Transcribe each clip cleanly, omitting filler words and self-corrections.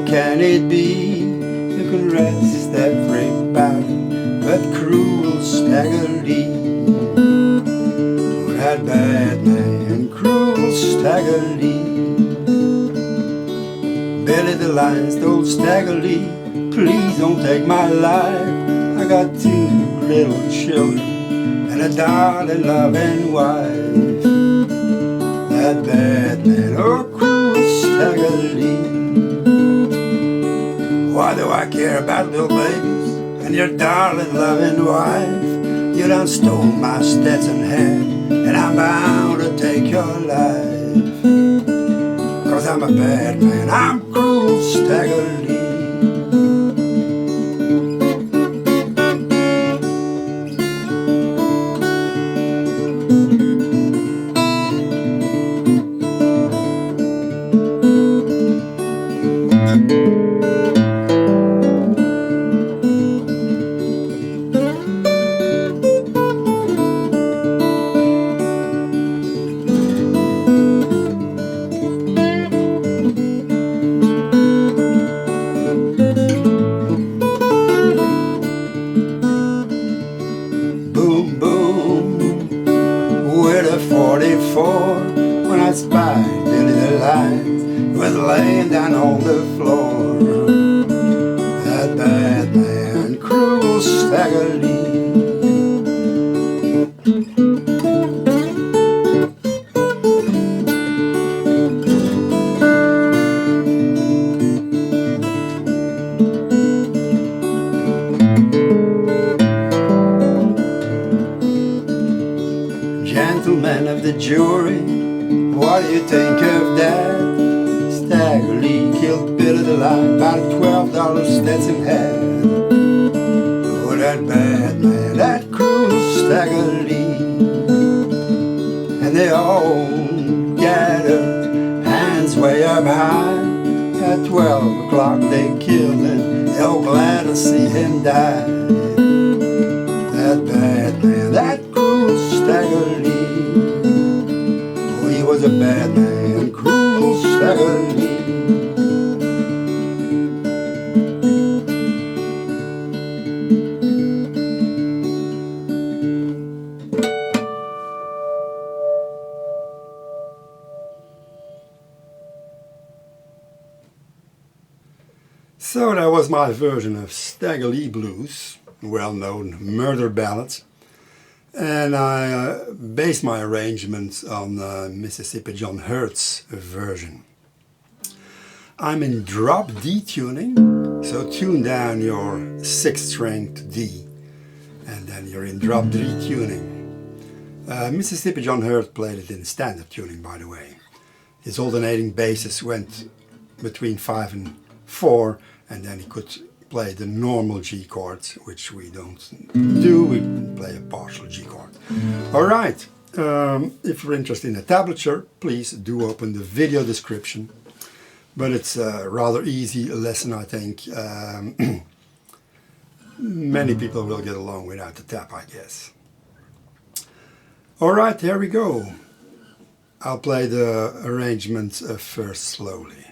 can it be you can rest everybody but cruel Stagger Lee? That bad man, cruel Stagger Lee. Billy the Lion told Stagger Lee, please don't take my life. I got 2 little children and a darling loving wife. That bad man, oh cruel Stagger Lee. Why do I care about little babies and your darling loving wife? You done stole my Stetson hat and I'm bound to take your life. 'Cause I'm a bad man, I'm cruel Stagger Lee. When I spied Billy the Lion was laying down on the floor. That bad man, cruel Stagger Lee. Gentlemen of the jury, what do you think of that? Stagger Lee killed Billy the Lion, about $12 Stetson hat. Oh, that bad man, that cruel Stagger Lee. And they all gathered, hands way up high. At 12 o'clock they killed him, they all glad to see him die. That bad man, that cruel Stagger Lee. He was a bad man, cruel Stagger Lee. So that was my version of Stagolee Blues, well-known murder ballads. And I based my arrangements on Mississippi John Hurt's version. I'm in drop D tuning, so tune down your 6th string to D, and then you're in drop D tuning. Mississippi John Hurt played it in standard tuning, by the way. His alternating basses went between 5 and 4, and then he could play the normal G chords, which we don't do. We play a partial G chord. Alright, if you're interested in a tablature, please do open the video description. But it's a rather easy lesson, I think. Many people will get along without the tab, I guess. Alright, here we go. I'll play the arrangement first slowly.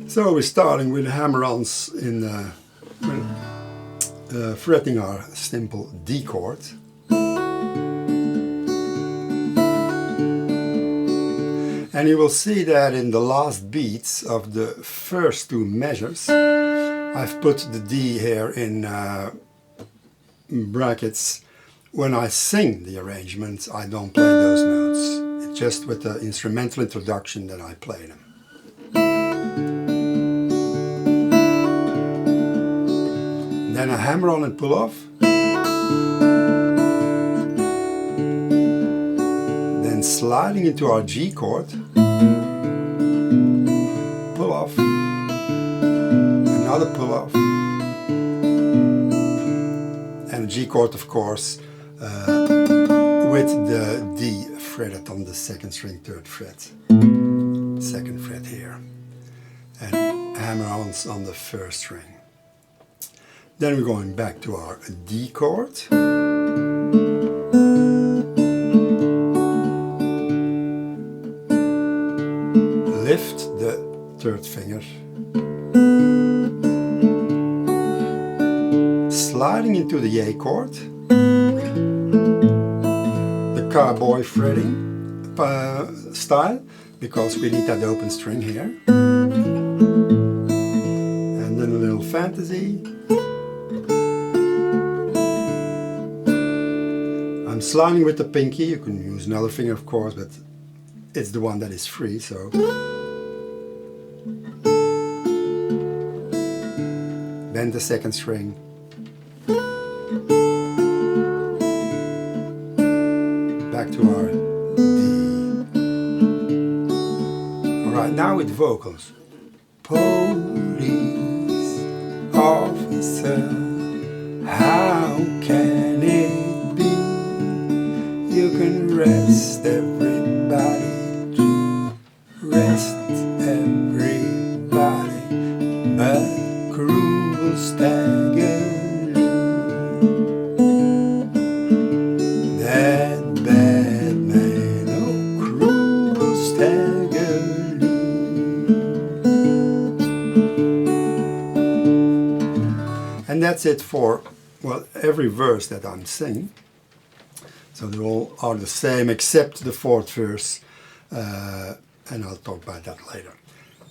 So we're starting with hammer-ons in fretting our simple D chord. And you will see that in the last beats of the first 2 measures, I've put the D here in brackets. When I sing the arrangements, I don't play those notes. It's just with the instrumental introduction that I play them. Then a hammer on and pull off. Then sliding into our G chord, pull off. And another pull off, and a G chord, of course, with the D fretted on the second string, third fret, second fret here, and hammer-ons on the first string. Then we're going back to our D chord. Lift the third finger, sliding into the A chord, the cowboy fretting style, because we need that open string here, and then a little fantasy. I'm sliding with the pinky. You can use another finger, of course, but it's the one that is free, so. Bend the second string. Back to our D. Alright, now with vocals. Police officer, how can it be? You can rest everybody, rest everybody, but cruel Stagger Lee, that bad man, oh cruel Stagger Lee. And that's it for, well, every verse that I'm singing. So they all are the same except the fourth verse, and I'll talk about that later.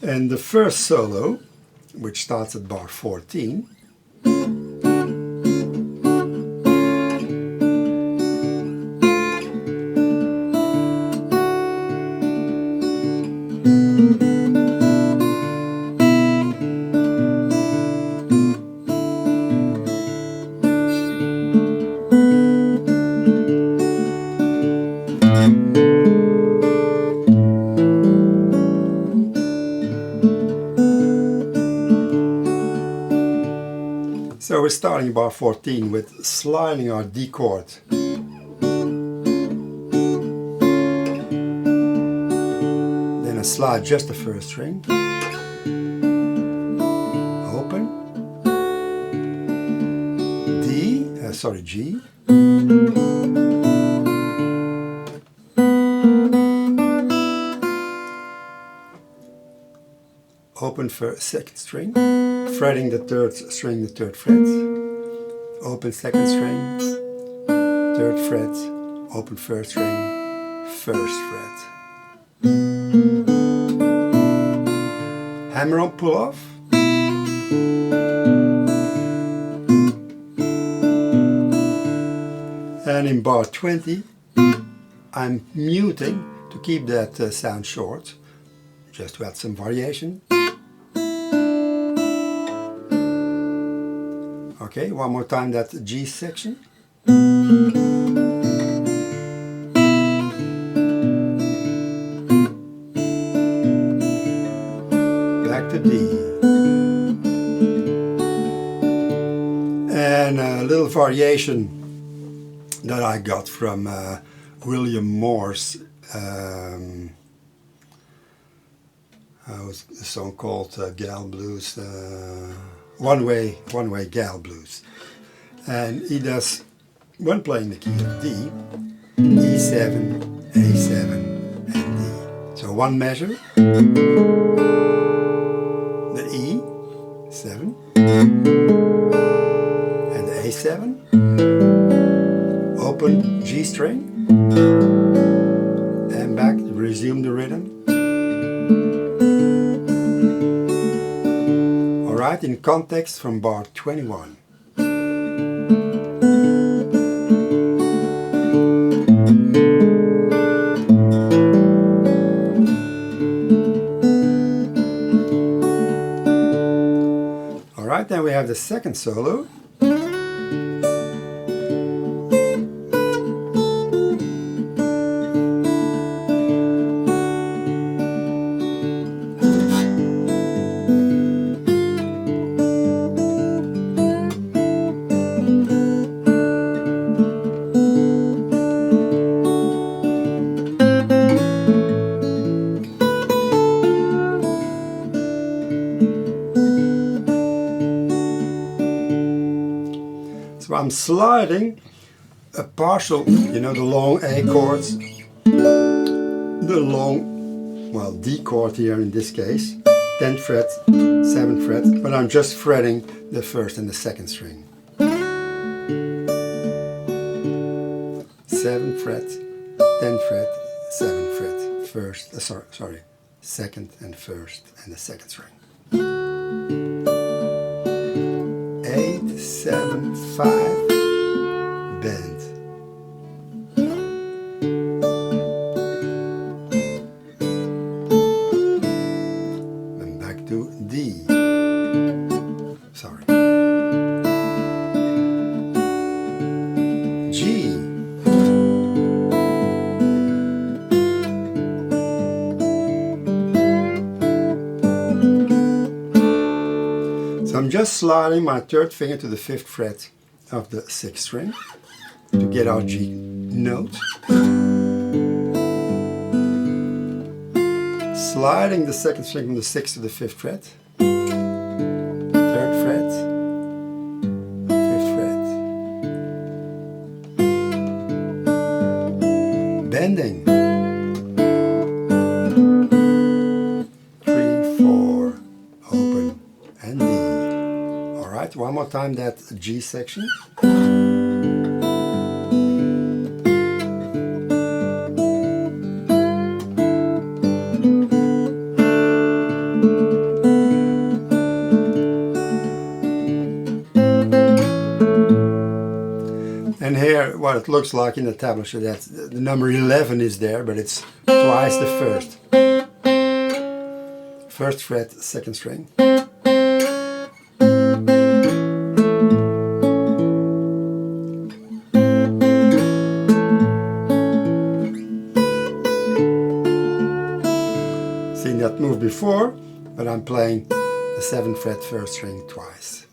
And the first solo, which starts at bar 14, so we're starting bar 14 with sliding our D chord. Then I slide just the first string. Open. G. Open for second string. Fretting the third string, the third fret, open second string, third fret, open first string, first fret. Hammer on pull off. And in bar 20, I'm muting to keep that sound short, just to add some variation. Okay, one more time that G section. Back to D. And a little variation that I got from William Moore's was a song called Gal Blues. One way gal blues, and he does, when playing the key of D, E7, A7, and D. So one measure, the E7, and the A7, open G string, and back, resume the rhythm. Alright, in context from bar 21. Alright, then we have the second solo. I'm sliding a partial, you know, the long A chords, the long, well, D chord here in this case, 10th fret, 7th fret, but I'm just fretting the first and the second string. 7th fret, 10th fret, 7th fret, first, sorry, second and first and the second string. 8, 7, 5, bend. Then back to D. Sorry. G. So I'm just sliding my third finger to the 5th fret of the 6th string to get our G note. Sliding the 2nd string from the 6th to the 5th fret. 3rd fret, 5th fret. Bending. 3, 4, open, and D. Alright, one more time that G section. And here, what it looks like in the tablature, that the number 11 is there, but it's twice the first. 1st fret, 2nd string. Seen that move before, but I'm playing the 7th fret, 1st string twice.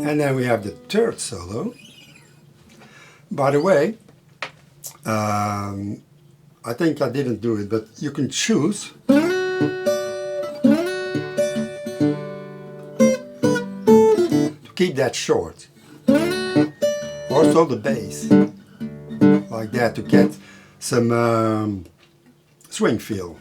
And then we have the 3rd solo. By the way, I think I didn't do it, but you can choose to keep that short. Also the bass, like that, to get some swing feel.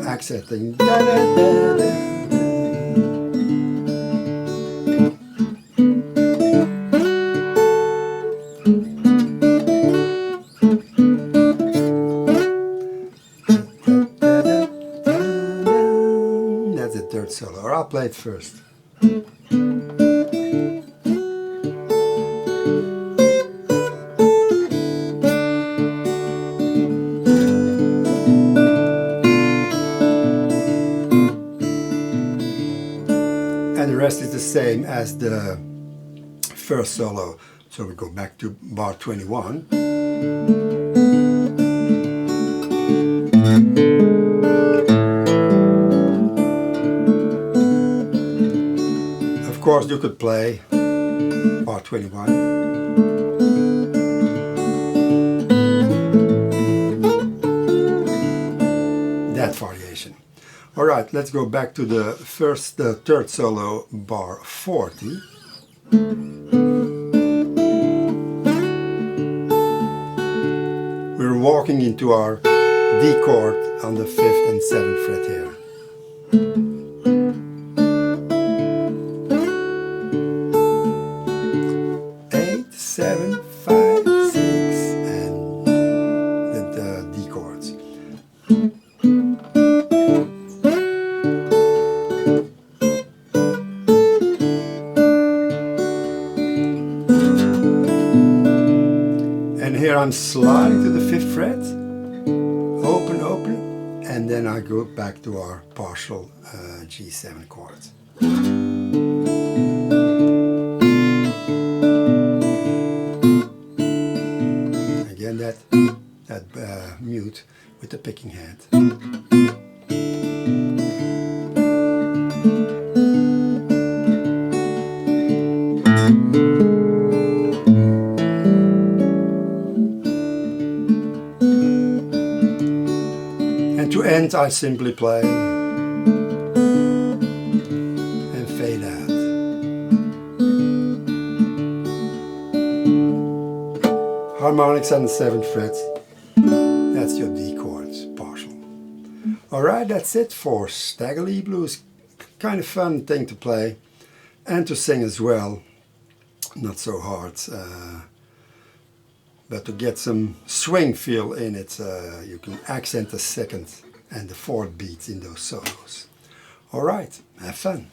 Accenting. Da, da, da, da. That's the 3rd solo, or I'll play it first. And the rest is the same as the 1st solo. So we go back to bar 21. Of course you could play bar 21. That variation. Alright, let's go back to the 3rd solo, bar 40. We're walking into our D chord on the 5th and 7th fret here. Eight, 7, 5, 6, and the D chords. And here I'm sliding to the 5th fret, open, open, and then I go back to our partial G7 chords. Again, that that mute with the picking hand. And to end, I simply play and fade out. Harmonics on the 7th fret. That's your D chords partial. Alright, that's it for Stagolee blues. Kind of fun thing to play and to sing as well. Not so hard, but to get some swing feel in it, you can accent the 2nd and the 4th beats in those solos. Alright, have fun.